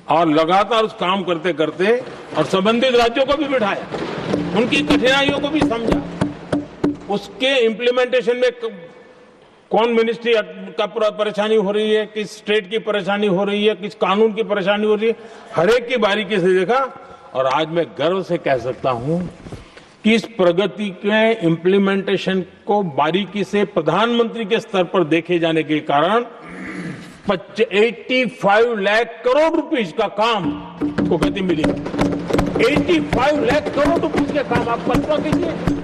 और लगातार उस काम करते करते और संबंधित राज्यों को भी बिठाया, उनकी कठिनाइयों को भी समझा, उसके इम्प्लीमेंटेशन में कौन मिनिस्ट्री का परेशानी हो रही है, किस स्टेट की परेशानी हो रही है, किस कानून की परेशानी हो रही है, हर एक की बारीकी से देखा। और आज मैं गर्व से कह सकता हूं कि इस प्रगति के इम्प्लीमेंटेशन को बारीकी से प्रधानमंत्री के स्तर पर देखे जाने के कारण 85 लाख करोड़ रुपीस का काम को गति मिली। 85 लाख करोड़ रुपीस के काम, आप कल्पना कीजिए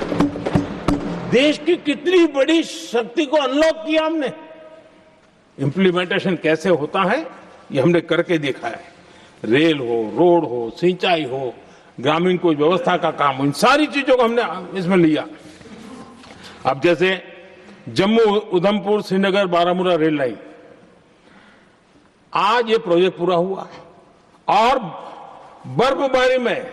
देश की कितनी बड़ी शक्ति को अनलॉक किया हमने। इंप्लीमेंटेशन कैसे होता है ये हमने करके देखा है। रेल हो, रोड हो, सिंचाई हो, ग्रामीण कोई व्यवस्था का काम, इन सारी चीजों को हमने इसमें लिया। अब जैसे जम्मू उधमपुर श्रीनगर बारामूला रेल लाइन, आज ये प्रोजेक्ट पूरा हुआ। और बर्फबारी में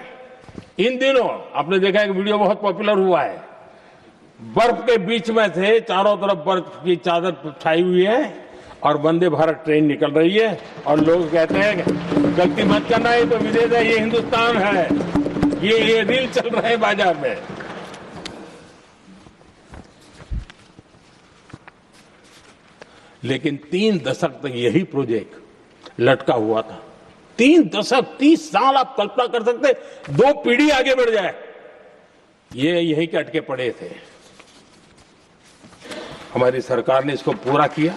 इन दिनों आपने देखा एक वीडियो बहुत पॉपुलर हुआ है, बर्फ के बीच में से चारों तरफ बर्फ की चादर छाई हुई है और वंदे भारत ट्रेन निकल रही है और लोग कहते हैं गलती मत करना, है तो विदेश है, ये हिंदुस्तान है, ये रील चल रहे हैं बाजार में। लेकिन 3 दशक तक यही प्रोजेक्ट लटका हुआ था। 3 दशक, 30 साल, आप कल्पना कर सकते, 2 पीढ़ी आगे बढ़ जाए, ये यहीं के अटके पड़े थे। हमारी सरकार ने इसको पूरा किया।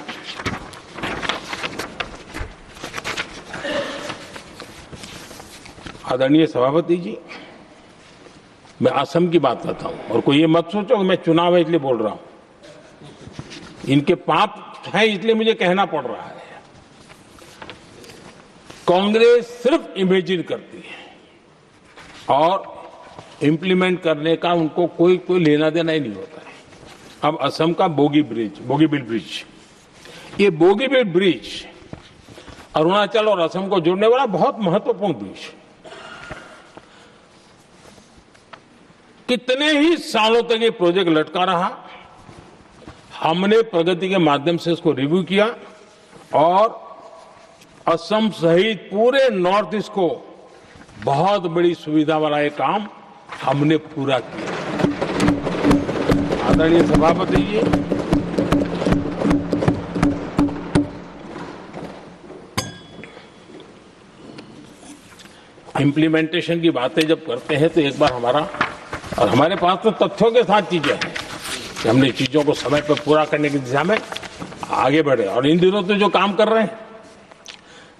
आदरणीय सभापति जी, मैं असम की बात करता हूं और कोई ये मत सोचो कि मैं चुनाव है इसलिए बोल रहा हूं। इनके पाप है इसलिए मुझे कहना पड़ रहा है। कांग्रेस सिर्फ इमेजिन करती है और इंप्लीमेंट करने का उनको कोई लेना देना ही नहीं होता है। अब असम का बोगीबील ब्रिज, ये बोगीबील ब्रिज अरुणाचल और असम को जोड़ने वाला बहुत महत्वपूर्ण ब्रिज, कितने ही सालों तक ये प्रोजेक्ट लटका रहा। हमने प्रगति के माध्यम से इसको रिव्यू किया और असम सहित पूरे नॉर्थ ईस्ट को बहुत बड़ी सुविधा वाला ये काम हमने पूरा किया। आदरणीय सभापति जी, इंप्लीमेंटेशन की बातें जब करते हैं तो एक बार हमारे पास तो तथ्यों के साथ चीजें हैं कि हमने चीजों को समय पर पूरा करने की दिशा में आगे बढ़े। और इन दिनों तो जो काम कर रहे हैं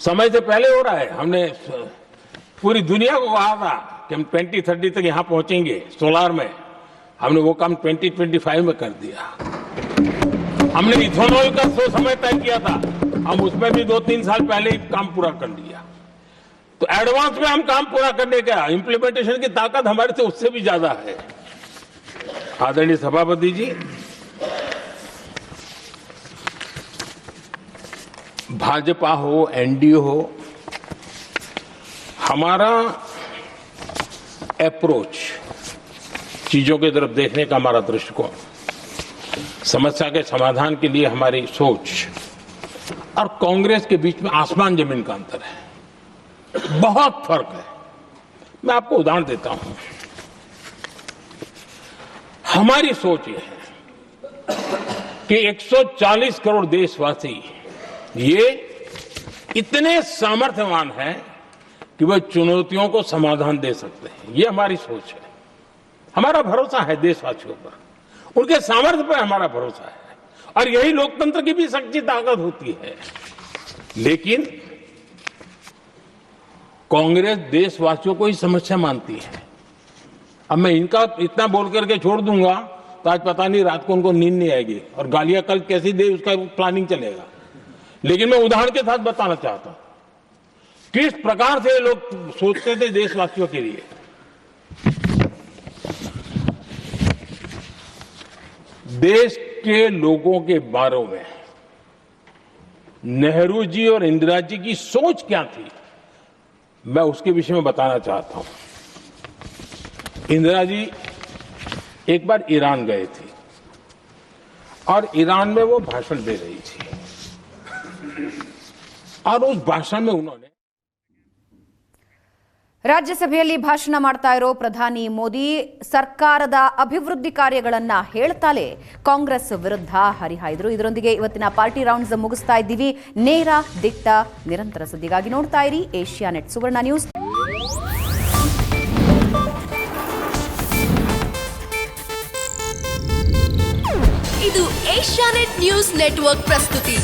समय से पहले हो रहा है। हमने पूरी दुनिया को कहा था कि हम 2030 तक यहां पहुंचेंगे सोलार में, हमने वो काम 2025 में कर दिया। हमने इथेनॉल का समय तय किया था, हम उसमें भी 2-3 साल पहले ही काम पूरा कर लिया। तो एडवांस में हम काम पूरा करने का इंप्लीमेंटेशन की ताकत हमारे से उससे भी ज्यादा है। आदरणीय सभापति जी, भाजपा हो, एनडीए हो, हमारा अप्रोच, चीजों की तरफ देखने का हमारा दृष्टिकोण, समस्या के समाधान के लिए हमारी सोच और कांग्रेस के बीच में आसमान जमीन का अंतर है, बहुत फर्क है। मैं आपको उदाहरण देता हूं। हमारी सोच यह है कि 140 करोड़ देशवासी ये इतने सामर्थ्यवान हैं कि वह चुनौतियों को समाधान दे सकते हैं। ये हमारी सोच है, हमारा भरोसा है देशवासियों पर, उनके सामर्थ्य पर हमारा भरोसा है और यही लोकतंत्र की भी सच्ची ताकत होती है। लेकिन कांग्रेस देशवासियों को ही समस्या मानती है। अब मैं इनका इतना बोल करके छोड़ दूंगा तो आज पता नहीं रात को उनको नींद नहीं आएगी और गालियां कल कैसी दे उसका प्लानिंग चलेगा। लेकिन मैं उदाहरण के साथ बताना चाहता हूं किस प्रकार से लोग सोचते थे देशवासियों के लिए। देश के लोगों के बारे में नेहरू जी और इंदिरा जी की सोच क्या थी, मैं उसके विषय में बताना चाहता हूं। इंदिरा जी एक बार ईरान गए थे और ईरान में वो भाषण दे रही थी और उस भाषण में उन्होंने ರಾಜ್ಯಸಭೆಯಲ್ಲಿ ಭಾಷಣ ಮಾಡ್ತಾ ಇರೋ ಪ್ರಧಾನಿ ಮೋದಿ ಸರ್ಕಾರದ ಅಭಿವೃದ್ಧಿ ಕಾರ್ಯಗಳನ್ನ ಹೇಳ್ತಾಲೆ ಕಾಂಗ್ರೆಸ್ ವಿರುದ್ಧ ಹರಿಹಾಯ್ದ್ರು. ಇದರೊಂದಿಗೆ ಇವತ್ತಿನ ಪಾರ್ಟಿ ರೌಂಡ್ಸ್ ಮುಗಿಸ್ತಾ ಇದ್ದೀವಿ. ನೇರ ದಿಟ್ಟ ನಿರಂತರ ಸುದ್ದಿಗಾಗಿ ನೋಡ್ತಾ ಇರಿ ಏಷ್ಯಾನೆಟ್ ಸುವರ್ಣ ನ್ಯೂಸ್. ಇದು ಏಷ್ಯಾನೆಟ್ ನ್ಯೂಸ್ ನೆಟ್ವರ್ಕ್ ಪ್ರಸ್ತುತಿ.